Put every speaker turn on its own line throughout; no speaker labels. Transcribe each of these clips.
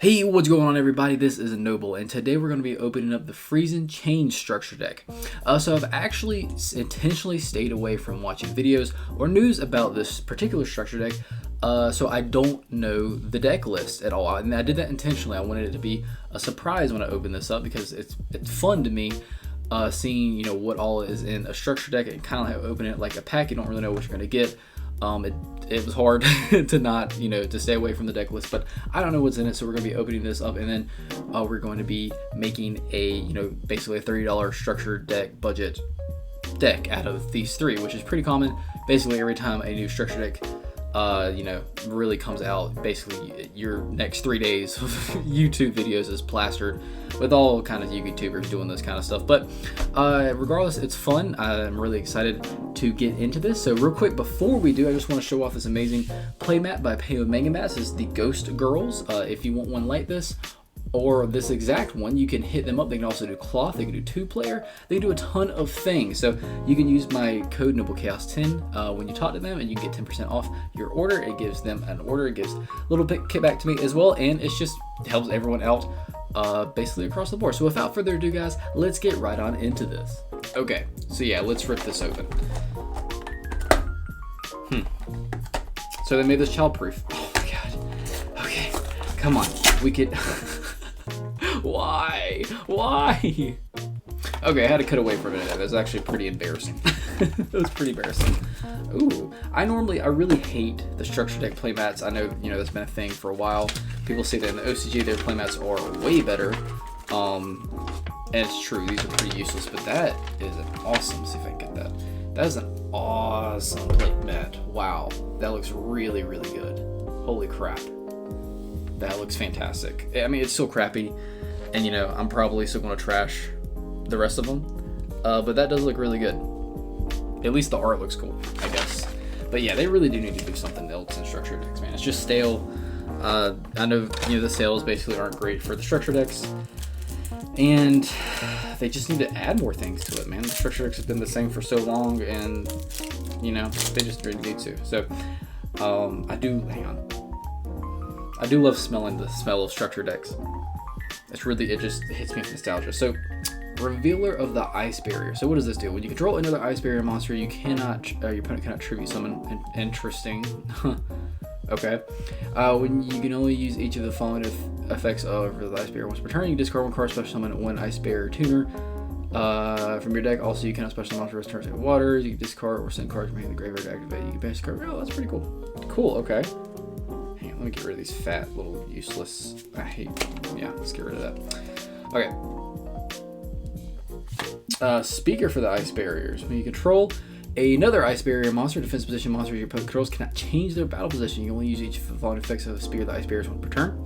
Hey, what's going on everybody? This is Noble, and today we're going to be opening up the Freezing Chain structure deck. So I've actually intentionally stayed away from watching videos or news about this particular structure deck, so I don't know the deck list at all. And I did that intentionally. I wanted it to be a surprise when I open this up because it's fun to me seeing what all is in a structure deck and kind of like opening it like a pack. You don't really know what you're going to get. It was hard to not, to stay away from the deck list, but I don't know what's in it, so we're going to be opening this up, and then we're going to be making a, basically a $30 structured deck budget deck out of these three, which is pretty common. Basically, every time a new structure deck, really comes out, basically your next 3 days of YouTube videos is plastered with all kind of YouTubers doing this kind of stuff. But regardless, it's fun. I'm really excited to get into this. So real quick, before we do, I just want to show off this amazing playmat by Payo Manga Mats. This is the Ghost Girls. If you want one like this, or this exact one, you can hit them up. They can also do cloth, they can do 2-player, they can do a ton of things. So you can use my code NobleChaos10 when you talk to them, and you can get 10% off your order. It gives them an order, it gives a little bit kickback to me as well, and it just helps everyone out basically across the board. So without further ado, guys, let's get right on into this. Okay, so yeah, let's rip this open. So they made this childproof. Oh my god. Okay, come on, we could. Why? Okay, I had to cut away from it. That was actually pretty embarrassing. It was pretty embarrassing. Ooh, I really hate the structure deck playmats. I know, that's been a thing for a while. People say that in the OCG their playmats are way better. And it's true, these are pretty useless, but that is an awesome, see if I can get that. That is an awesome playmat. Wow, that looks really, really good. Holy crap. That looks fantastic. I mean, it's still crappy, and I'm probably still going to trash the rest of them, but that does look really good. At least the art looks cool, I guess. But yeah, they really do need to do something else in structure decks, man. It's just stale. I know, the sales basically aren't great for the structure decks, and they just need to add more things to it, man. The structure decks have been the same for so long, and they just really need to. So I do love smelling the smell of structure decks. It just hits me with nostalgia. So, Revealer of the Ice Barrier. So what does this do? When you control another Ice Barrier monster, your opponent cannot tribute summon. Interesting. Okay. When you can only use each of the following effects of the Ice Barrier once per turn, you discard one card, special summon one Ice Barrier tuner from your deck. Also, you cannot special summon monsters turns into waters. You can discard or send cards from the graveyard to activate. You can banish card. Oh, that's pretty cool. Cool. Okay. Let me get rid of these fat little useless. Yeah, let's get rid of that. Okay. Speaker for the Ice Barriers. When you control another Ice Barrier monster, defense position monster your opponent controls cannot change their battle position. You can only use each of the following effects of the Spear of the Ice Barriers once per turn.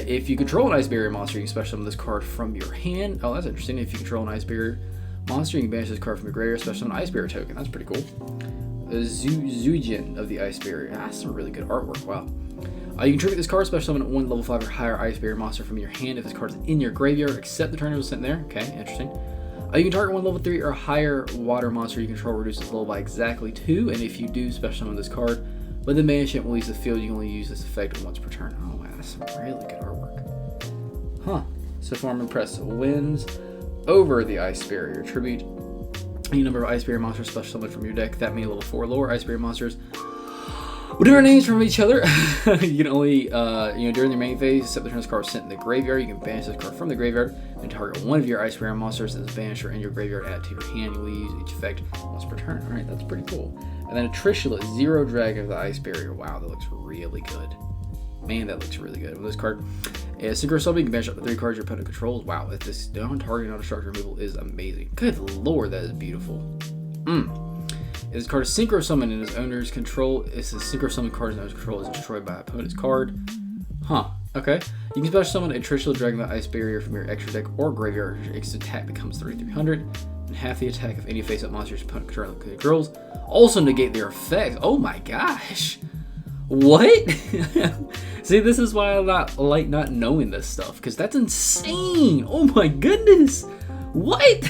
If you control an Ice Barrier monster, you can special summon this card from your hand. Oh, that's interesting. If you control an Ice Barrier monster, you can banish this card from your graveyard, special summon an Ice Barrier token. That's pretty cool. Zujin of the Ice Barrier. That's some really good artwork. Wow. You can tribute this card, special summon one level 5 or higher Ice Barrier monster from your hand if this card is in your graveyard, except the turn it was sent there. Okay, interesting. You can target one level 3 or higher water monster you control, reduces level by exactly 2, and if you do special summon this card, when the banish it will leave the field, you can only use this effect once per turn. Oh wow, that's some really good artwork. Huh. So far I'm impressed. Wins over the Ice Barrier. Tribute any number of Ice Barrier monsters special summoned from your deck. That means level 4 lower Ice Barrier monsters with different names from each other. You can only, during your main phase, except the turn this card was sent in the graveyard, you can banish this card from the graveyard and target one of your Ice Barrier monsters as banisher in your graveyard, add to your hand. You will use each effect once per turn. Alright, that's pretty cool. And then a Trishula, 0 Dragon of the Ice Barrier. Wow, that looks really good. Man, that looks really good. With this card, Synchro Summon, you can banish up to 3 cards your opponent controls. Wow, this non-target, non-destructive removal is amazing. Good lord, that is beautiful. This card is Synchro Summon in its owner's control. It's a Synchro Summon card in owner's control is destroyed by opponent's card. Huh. Okay. You can special summon a Trishula Dragon of the Ice Barrier from your extra deck or graveyard. Its attack becomes 3,300, and half the attack of any face-up monster your opponent controls. Also negate their effects. Oh my gosh. What? See, this is why I like not knowing this stuff, because that's insane. Oh my goodness. What?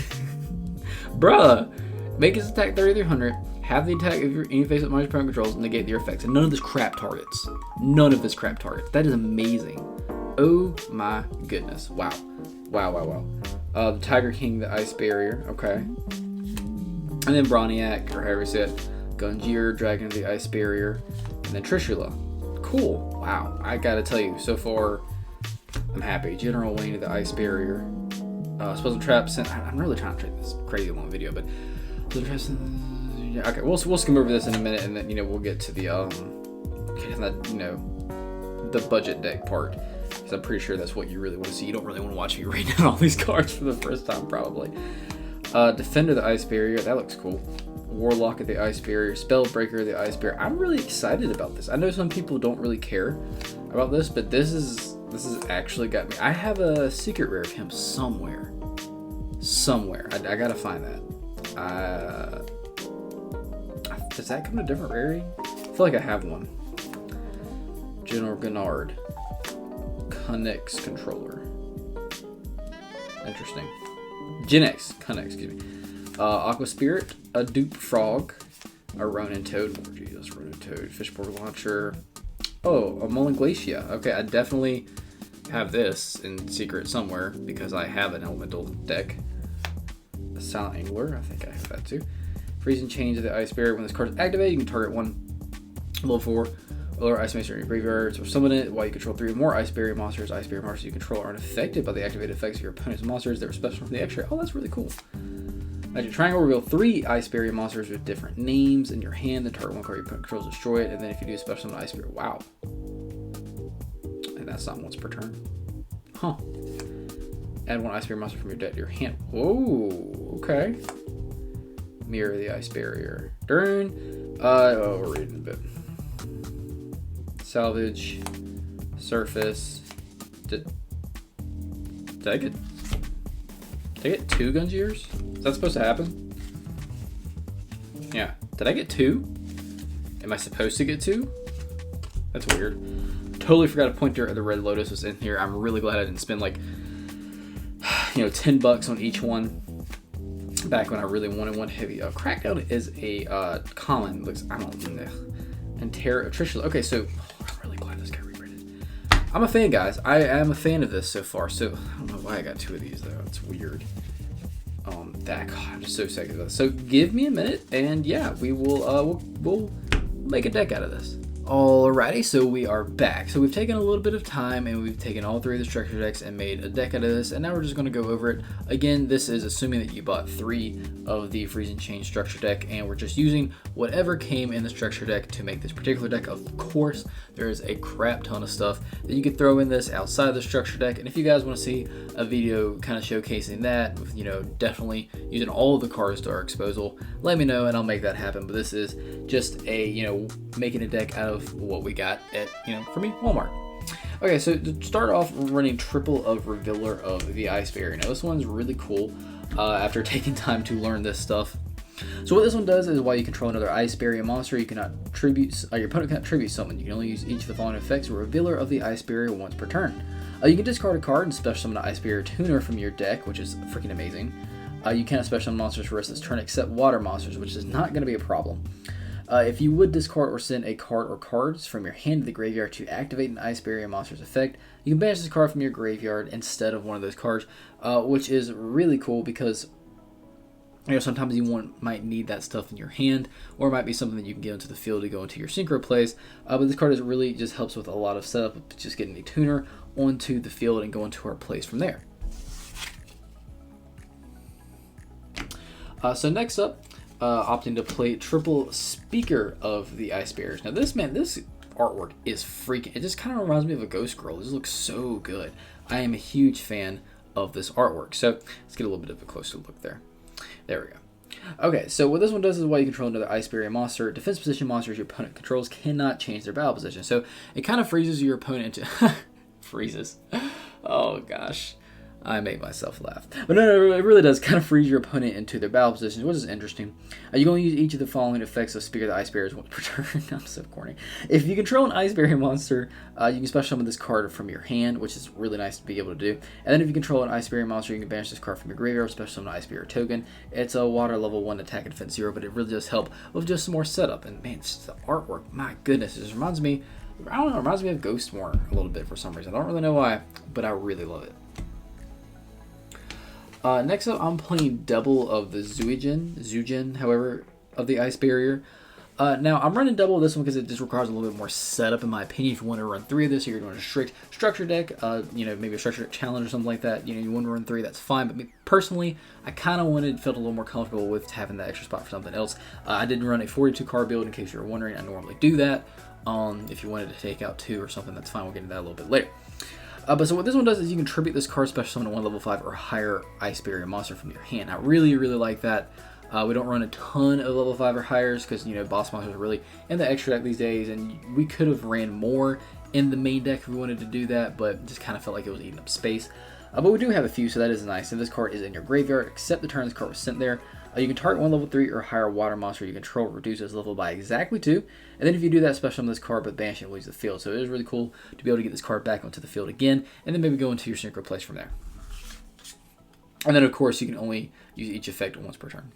Bruh. Make its attack 3,300. Have the attack of any face-up monster opponent controls, negate their effects. And none of this crap targets. None of this crap targets. That is amazing. Oh my goodness. Wow. Wow. The Tiger King, the Ice Barrier. Okay. And then Broniac, or however you say it. Gunjir, Dragon of the Ice Barrier. And then Trishula. Cool. Wow. I gotta tell you, so far, I'm happy. General Wayne of the Ice Barrier. Special Traps. I'm really trying to make this crazy long video, but Special Traps. Yeah, okay, we'll skim over this in a minute, and then we'll get to the the budget deck part, because I'm pretty sure that's what you really want to see. You don't really want to watch me read down all these cards for the first time, probably. Defender of the Ice Barrier. That looks cool. Warlock of the Ice Barrier. Spellbreaker of the Ice Barrier. I'm really excited about this. I know some people don't really care about this, but this has actually got me. I have a secret rare of him somewhere. I gotta find that. Does that come in a different rarity? I feel like I have one. General Gennard. Cunix controller. Interesting. Gen X. Cunix, excuse me. Aqua Spirit. A Dupe Frog. A Ronin Toad. Oh, Jesus, Ronin Toad. Fishboard Launcher. Oh, a Mullen Glacia. Okay, I definitely have this in secret somewhere because I have an elemental deck. A Silent Angler. I think I have that too. Freezing Chains of the Ice Barrier. When this card is activated, you can target one level 4 or Ice Master in your graveyards or summon it while you control 3 or more Ice Barrier monsters. Ice Barrier monsters you control aren't affected by the activated effects of your opponent's monsters. They're special from the extra. Oh, that's really cool. Magic Triangle, reveal 3 Ice Barrier monsters with different names in your hand. Then target one card your opponent controls, destroy it. And then if you do a special summon Ice Barrier, wow. And that's not once per turn. Huh. Add 1 Ice Barrier monster from your deck to your hand. Whoa, okay. Mirror the Ice Barrier. We're reading a bit. Salvage. Surface. Did I get 2 Gunjirs? Is that supposed to happen? Yeah. Did I get 2? Am I supposed to get 2? That's weird. Totally forgot a pointer of the Red Lotus was in here. I'm really glad I didn't spend like $10 on each one back when I really wanted one heavy. Crackdown is a common. Looks, I don't know. And Terra Trishula. Okay, so I'm really glad this got reprinted. I'm a fan, guys. I am a fan of this so far. So I don't know why I got 2 of these though. It's weird. God, I'm just so sick of this. So give me a minute, and yeah, we will we'll make a deck out of this. Alrighty, so we are back. So we've taken a little bit of time and we've taken all 3 of the structure decks and made a deck out of this, and now we're just going to go over it. Again, this is assuming that you bought 3 of the Freezing Chain structure deck, and we're just using whatever came in the structure deck to make this particular deck. Of course, there is a crap ton of stuff that you could throw in this outside of the structure deck, and if you guys want to see a video kind of showcasing that, with, definitely using all of the cards to our disposal, let me know and I'll make that happen. But this is just a, making a deck out of what we got at, for me, Walmart. Okay, so to start off, we're running triple of Revealer of the Ice Barrier. Now, this one's really cool after taking time to learn this stuff. So what this one does is while you control another Ice Barrier monster, you cannot tribute, your opponent cannot tribute summon. You can only use each of the following effects: Revealer of the Ice Barrier once per turn. You can discard a card and special summon an Ice Barrier tuner from your deck, which is freaking amazing. You cannot special summon monsters for the rest of this turn except water monsters, which is not going to be a problem. If you would discard or send a card or cards from your hand to the graveyard to activate an Ice Barrier monster's effect, you can banish this card from your graveyard instead of one of those cards, which is really cool because sometimes you might need that stuff in your hand, or it might be something that you can get into the field to go into your synchro plays. But this card really just helps with a lot of setup, just getting a tuner onto the field and going to our plays from there. So next up, opting to play triple Speaker of the Ice Barriers. Now this artwork is freaking, it just kind of reminds me of a Ghost Girl. This looks so good. I am a huge fan of this artwork. So let's get a little bit of a closer look there. There we go. Okay, so what this one does is while you control another Ice Barrier monster, defense position monsters your opponent controls cannot change their battle position. So it kind of freezes your opponent into freezes. Oh gosh. I made myself laugh. But no, it really does kind of freeze your opponent into their battle positions, which is interesting. You can only use each of the following effects of Speaker of the Ice Barriers once per turn. I'm so corny. If you control an Ice Barrier monster, you can special summon this card from your hand, which is really nice to be able to do. And then if you control an Ice Barrier monster, you can banish this card from your graveyard, special summon an Ice Barrier token. It's a water level 1 attack and defense 0, but it really does help with just some more setup. And man, the artwork, my goodness, it just reminds me I don't know, it reminds me of Ghost more a little bit for some reason. I don't really know why, but I really love it. Next up, I'm playing double of the Zujin, however, of the Ice Barrier. Now, I'm running double of this one because it just requires a little bit more setup, in my opinion. If you want to run 3 of this, or you're doing a strict structure deck, maybe a structure deck challenge or something like that, you want to run 3, that's fine. But me, personally, I kind of felt a little more comfortable with having that extra spot for something else. I didn't run a 42 card build, in case you were wondering. I normally do that. If you wanted to take out 2 or something, that's fine. We'll get into that a little bit later. But so what this one does is you can tribute this card special summon to 1 level 5 or higher Ice Barrier monster from your hand. I really, really like that. We don't run a ton of level 5 or higher because, boss monsters are really in the extra deck these days, and we could have ran more in the main deck if we wanted to do that, but just kind of felt like it was eating up space. But we do have a few, so that is nice. And this card is in your graveyard, except the turn this card was sent there. You can target 1 level 3 or higher water monster you control, reduce its level by exactly 2. And then if you do that, special summon this card, but banish it and leaves the field. So it is really cool to be able to get this card back onto the field again, and then maybe go into your synchro place from there. And then, of course, you can only use each effect once per turn.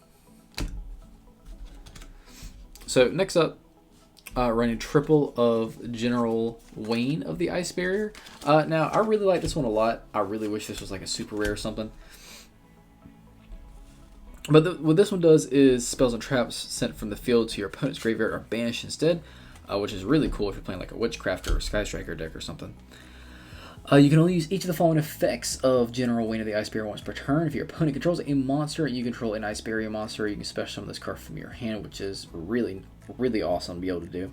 So next up, running triple of General Wayne of the Ice Barrier. Now, I really like this one a lot. I really wish this was like a super rare or something. But what this one does is spells and traps sent from the field to your opponent's graveyard are banished instead, which is really cool if you're playing like a Witchcraft or a Sky Striker deck or something. You can only use each of the following effects of General Wayne of the Ice Barrier once per turn. If your opponent controls a monster and you control an Ice Barrier monster, you can special summon this card from your hand, which is really, really awesome to be able to do.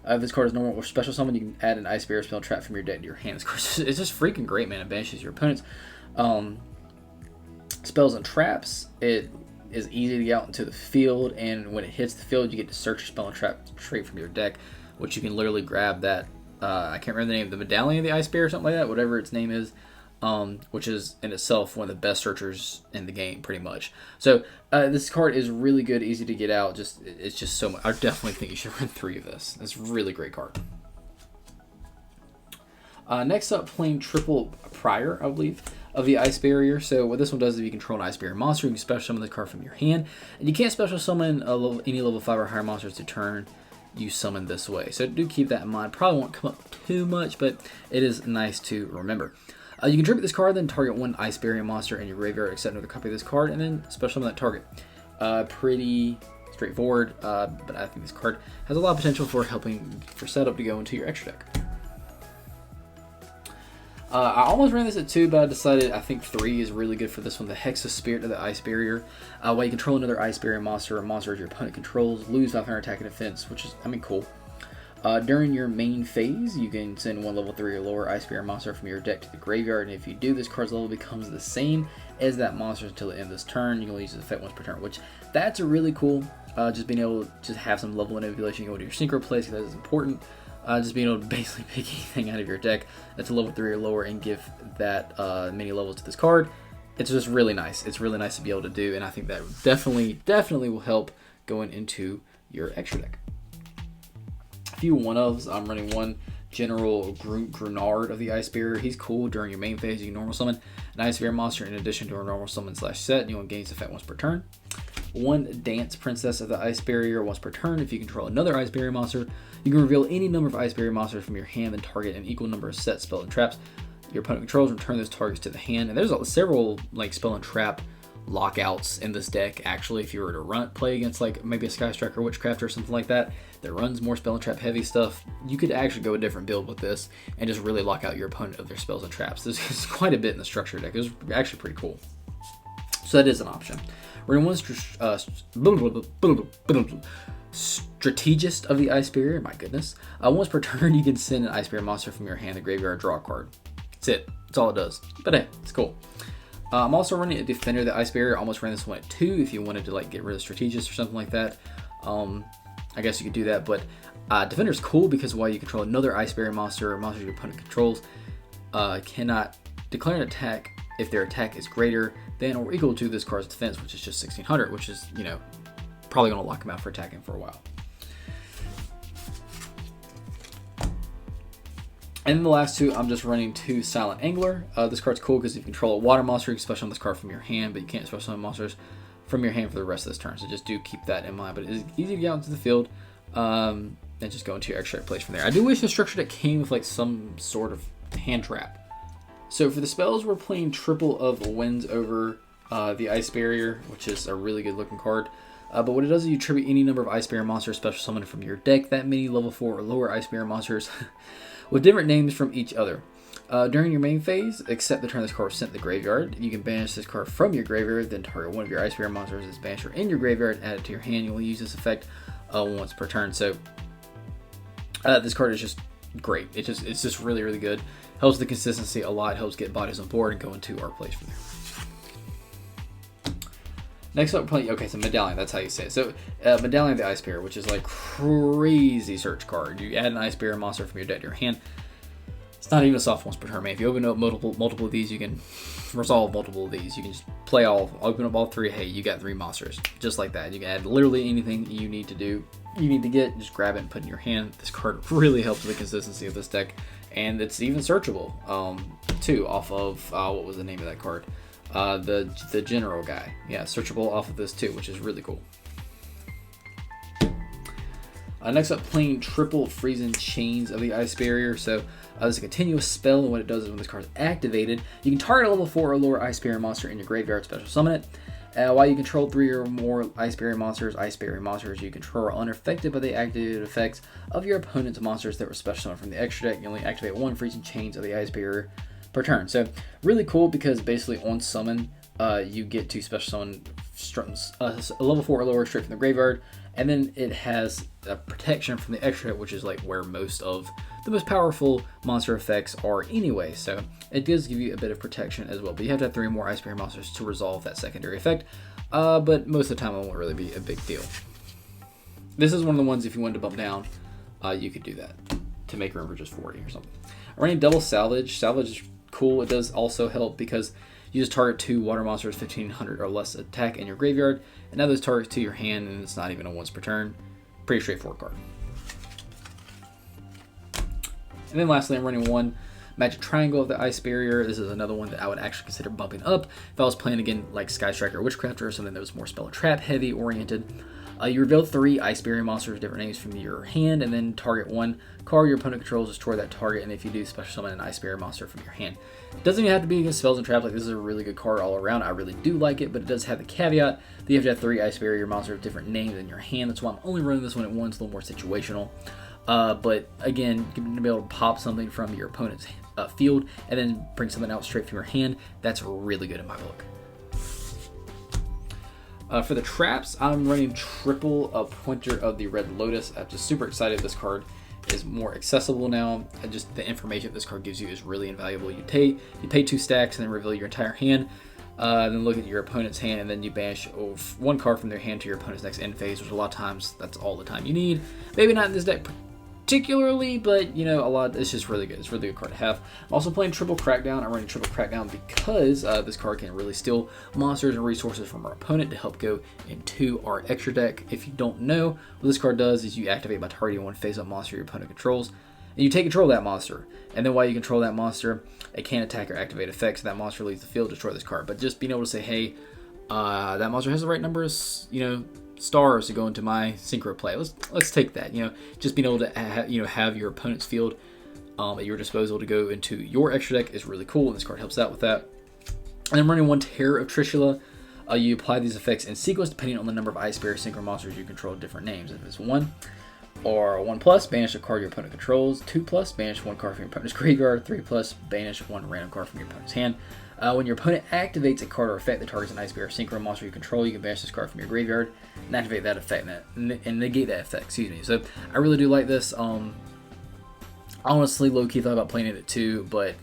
If this card is normal or special summon, you can add an Ice Barrier spell trap from your deck to your hand. This card is just freaking great, man. It banishes your opponent's spells and traps. It is easy to get out into the field, and when it hits the field, you get to search your spell and trap straight from your deck, which you can literally grab that. I can't remember the name, the Medallion of the Ice Bear or something like that, whatever its name is, which is in itself one of the best searchers in the game, pretty much. So this card is really good, easy to get out. It's just so much. I definitely think you should run 3 of this. It's a really great card. Next up, playing triple Prior, I believe, of the Ice Barrier. So what this one does is if you control an Ice Barrier monster, you can special summon the card from your hand, and you can't special summon any level 5 or higher monsters to turn you summon this way. So do keep that in mind. Probably won't come up too much, but it is nice to remember. You can tribute this card, then target 1 Ice Barrier monster in your graveyard, except another copy of this card, and then special summon that target. Pretty straightforward, but I think this card has a lot of potential for helping for setup to go into your extra deck. I almost ran this at 2, but I decided I think 3 is really good for this one. The Hexa Spirit of the Ice Barrier. While you control another Ice Barrier monster or monster your opponent controls, lose 500 attack and defense, which is, cool. During your main phase, you can send 1 level 3 or lower Ice Barrier monster from your deck to the graveyard, and if you do, this card's level becomes the same as that monster until the end of this turn. You can only use the effect once per turn, which that's a really cool. Just being able to just have some level manipulation. You go to your synchro place, because that is important. Just being able to basically pick anything out of your deck that's a level 3 or lower and give that many levels to this card. It's just really nice. It's really nice to be able to do, and I think that definitely will help going into your extra deck. A few one-ofs. I'm running 1 General Grunard of the Ice Barrier. He's cool. During your main phase, you can normal summon an Ice Barrier monster in addition to a normal summon / set, and you will gain its effect once per turn. 1 Dance Princess of the Ice Barrier once per turn. If you control another Ice Barrier monster, you can reveal any number of Ice Barrier monsters from your hand and target an equal number of set, spell, and traps your opponent controls. Return those targets to the hand. And there's several like spell and trap lockouts in this deck. Actually, if you were to play against like maybe a Sky Striker or Witchcraft or something like that runs more spell and trap heavy stuff, you could actually go a different build with this and just really lock out your opponent of their spells and traps. There's quite a bit in the structure deck. It was actually pretty cool. So that is an option. We're in 1 Strategist of the Ice Barrier. My goodness. Once per turn, you can send an Ice Barrier monster from your hand to the graveyard, draw a card. That's it. That's all it does. But hey, it's cool. I'm also running a Defender of the Ice Barrier. I almost ran this one at 2 if you wanted to like get rid of Strategist or something like that. I guess you could do that, but Defender is cool because while you control another Ice Barrier monster or monster your opponent controls, cannot declare an attack if their attack is greater than or equal to this card's defense, which is just 1600, which is, probably going to lock him out for attacking for a while. And then the last 2, I'm just running 2 Silent Angler. This card's cool because if you control a water monster, you can special summon this card from your hand, but you can't special summon monsters from your hand for the rest of this turn. So just do keep that in mind. But it is easy to get out into the field. and just go into your extra deck place from there. I do wish the structure deck came with like some sort of hand trap. So for the spells, we're playing triple of Winds over the Ice Barrier, which is a really good looking card. But what it does is you tribute any number of Ice Barrier monsters special summoned from your deck. That many level 4 or lower Ice Barrier monsters with different names from each other. During your main phase, except the turn this card was sent to the graveyard, you can banish this card from your graveyard, then target one of your Ice Barrier monsters as banisher in your graveyard and add it to your hand. You only use this effect once per turn. So this card is just great. It's just really, really good. Helps the consistency a lot. Helps get bodies on board and go into our place from there. Next up, so Medallion, that's how you say it. So, Medallion of the Ice Barrier, which is like crazy search card. You add an Ice Barrier monster from your deck to your hand. It's not even a soft once per turn, man. If you open up multiple of these, you can resolve multiple of these. You can just open up all 3. Hey, you got 3 monsters. Just like that. You can add literally anything you need to do. You need to get, just grab it and put it in your hand. This card really helps with the consistency of this deck. And it's even searchable, too, off of, what was the name of that card? The general guy. Yeah, searchable off of this too, which is really cool. Next up, playing triple Freezing Chains of the Ice Barrier. So this is a continuous spell, and what it does is when this card is activated, you can target a level 4 or lower Ice Barrier monster in your graveyard, special summon it. While you control 3 or more Ice Barrier monsters you control are unaffected by the activated effects of your opponent's monsters that were special summoned from the extra deck. You only activate 1 Freezing Chains of the Ice Barrier per turn. So really cool because basically on summon, you get to special summon a level 4 or lower straight from the graveyard, and then it has a protection from the extra, which is like where most of the most powerful monster effects are anyway. So it does give you a bit of protection as well, but you have to have 3 more Ice Barrier monsters to resolve that secondary effect. But most of the time it won't really be a big deal. This is one of the ones if you wanted to bump down, you could do that to make room for just 40 or something. I'm running double Salvage. Salvage is cool. It does also help because you just target 2 water monsters, 1500 or less attack in your graveyard, and add those targets to your hand, and it's not even a once per turn. Pretty straightforward card. And then lastly, I'm running 1 Magic Triangle of the Ice Barrier. This is another one that I would actually consider bumping up if I was playing again like Sky Striker or Witchcrafter or something that was more spell and trap heavy oriented. You reveal 3 Ice Barrier monsters with different names from your hand, and then target 1 card your opponent controls, destroy that target, and if you do, special summon an Ice Barrier monster from your hand. It doesn't even have to be against spells and traps. Like, this is a really good card all around. I really do like it, but it does have the caveat that you have to have 3 Ice Barrier monsters with different names in your hand. That's why I'm only running this one at once, a little more situational. But again, you're going to be able to pop something from your opponent's field and then bring something out straight from your hand. That's really good in my book. For the traps, I'm running triple Pointer of the Red Lotus. I'm just super excited this card is more accessible now. Just the information this card gives you is really invaluable. You pay 2 stacks and then reveal your entire hand. Then look at your opponent's hand, and then you banish 1 card from their hand to your opponent's next end phase, which a lot of times that's all the time you need. Maybe not in this deck particularly, but you know, it's just really good. It's a really good card to have. I'm also playing triple Crackdown. I'm running triple Crackdown because this card can really steal monsters and resources from our opponent to help go into our extra deck. If you don't know, what this card does is you activate by targeting 1 face-up monster your opponent controls, and you take control of that monster. And then while you control that monster, it can't attack or activate effects. That monster leaves the field, destroy this card. But just being able to say, hey, that monster has the right number of, stars to go into my synchro play. Let's take that. Just being able to have your opponent's field at your disposal to go into your extra deck is really cool, and this card helps out with that. And I'm running 1 Terror of Trishula. You apply these effects in sequence depending on the number of Ice Barrier synchro monsters you control with different names. If it's 1 or 1+, banish a card your opponent controls. 2+, banish 1 card from your opponent's graveyard. 3+, banish 1 random card from your opponent's hand. When your opponent activates a card or effect that targets an Ice Barrier synchro monster you control, you can banish this card from your graveyard and activate that effect and negate that effect. So I really do like this. Honestly, low-key thought about playing it at 2, but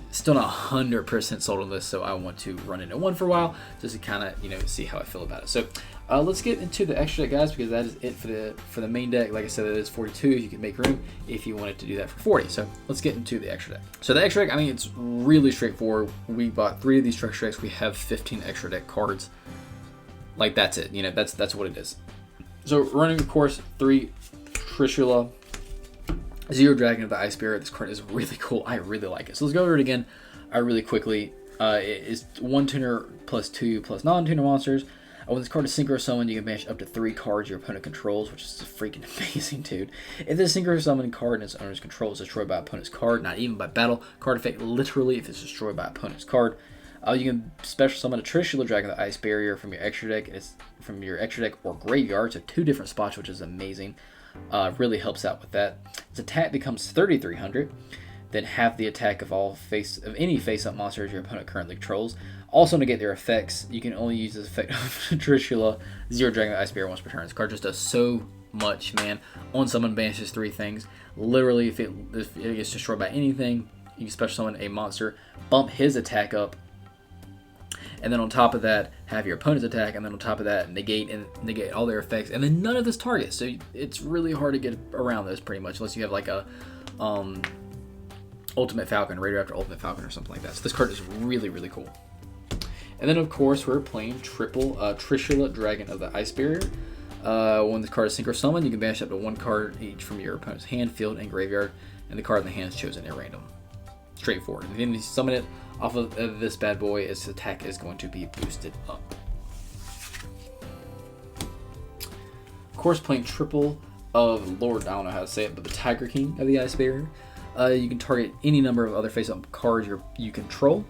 still not 100% sold on this, so I want to run it at 1 for a while just to kind of see how I feel about it. So let's get into the extra deck, guys, because that is it for the main deck. Like I said, it is 42. You can make room if you wanted to do that for 40. So let's get into the extra deck. So the extra deck, it's really straightforward. We bought 3 of these extra decks. We have 15 extra deck cards. Like, that's it. That's what it is. So running, of course, 3 Trishula, 0 Dragon of the Ice Barrier. This card is really cool. I really like it. So let's go over it again really quickly. It is 1 tuner plus 2 plus non-tuner monsters. When this card is synchro summoned, you can banish up to 3 cards your opponent controls, which is freaking amazing, dude. If this synchro summoned card in its owner's control is destroyed by opponent's card, not even by battle card effect, literally if it's destroyed by opponent's card, you can special summon a Trishula Dragon of the Ice Barrier from your extra deck. It's from your extra deck or graveyard, so 2 different spots, which is amazing. Really helps out with that. Its attack becomes 3,300. Then half the attack of any face-up monsters your opponent currently controls. Also negate their effects. You can only use this effect of Trishula, 0 Dragon of the Ice Barrier once per turn. This card just does so much, man. On summon banishes 3 things. Literally, if it gets destroyed by anything, you can special summon a monster, bump his attack up, and then on top of that, have your opponent's attack, and then on top of that, negate all their effects, and then none of this targets. So it's really hard to get around this, pretty much, unless you have like a Ultimate Falcon, Raider after Ultimate Falcon, or something like that. So this card is really, really cool. And then, of course, we're playing triple Trishula Dragon of the Ice Barrier. When this card is synchro summoned, you can banish up to 1 card each from your opponent's hand, field, and graveyard, and the card in the hand is chosen at random. Straightforward. And then you summon it off of this bad boy, its attack is going to be boosted up. Of course, playing triple of Lord, I don't know how to say it, but the Tiger King of the Ice Barrier. You can target any number of other face-up cards you control,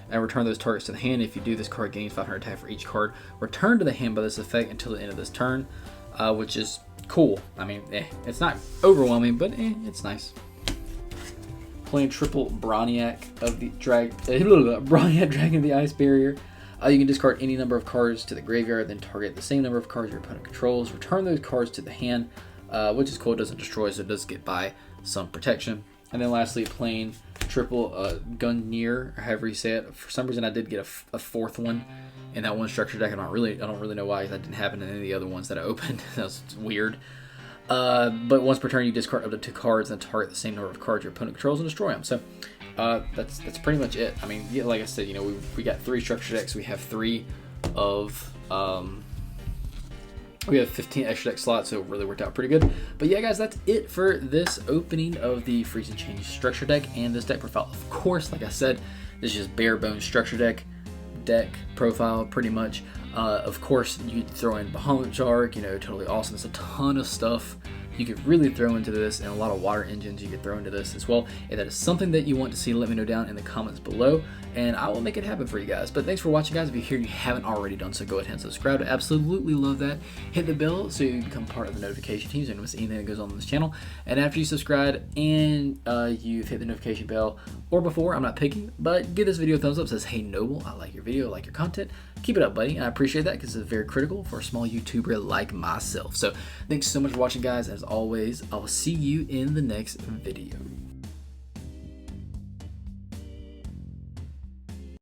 and return those targets to the hand. If you do, this card gains 500 attack for each card returned to the hand by this effect until the end of this turn, which is cool. I mean, it's not overwhelming, but it's nice. Playing triple Broniac of the Broniac Dragon of the Ice Barrier. You can discard any number of cards to the graveyard, then target the same number of cards your opponent controls. Return those cards to the hand, which is cool. It doesn't destroy, so it does get by some protection. And then lastly, playing triple Gungnir, or however you say it. For some reason, I did get a 4th one in that one structure deck. I don't really know why that didn't happen in any of the other ones that I opened. That was weird. But once per turn, you discard up to 2 cards and target the same number of cards your opponent controls and destroy them. So that's pretty much it. I mean, yeah, like I said, we got 3 structure decks. We have 3 of we have 15 extra deck slots, so it really worked out pretty good. But yeah, guys, that's it for this opening of the Freeze and Change structure deck and this deck profile. Of course, like I said, this is just bare bones structure deck profile, pretty much. Of course, you could throw in Bahamut Shark, totally awesome. There's a ton of stuff you could really throw into this, and a lot of water engines you could throw into this as well. If that is something that you want to see, let me know down in the comments below, and I will make it happen for you guys. But thanks for watching, guys. If you're here and you haven't already done so, go ahead and subscribe. I absolutely love that. Hit the bell so you become part of the notification team so you don't miss anything that goes on this channel. And after you subscribe and you've hit the notification bell, or before, I'm not picky, but give this video a thumbs up. It says, hey Noble, I like your video, I like your content. Keep it up, buddy. And I appreciate that because it's very critical for a small YouTuber like myself. So thanks so much for watching, guys. As always, I'll see you in the next video.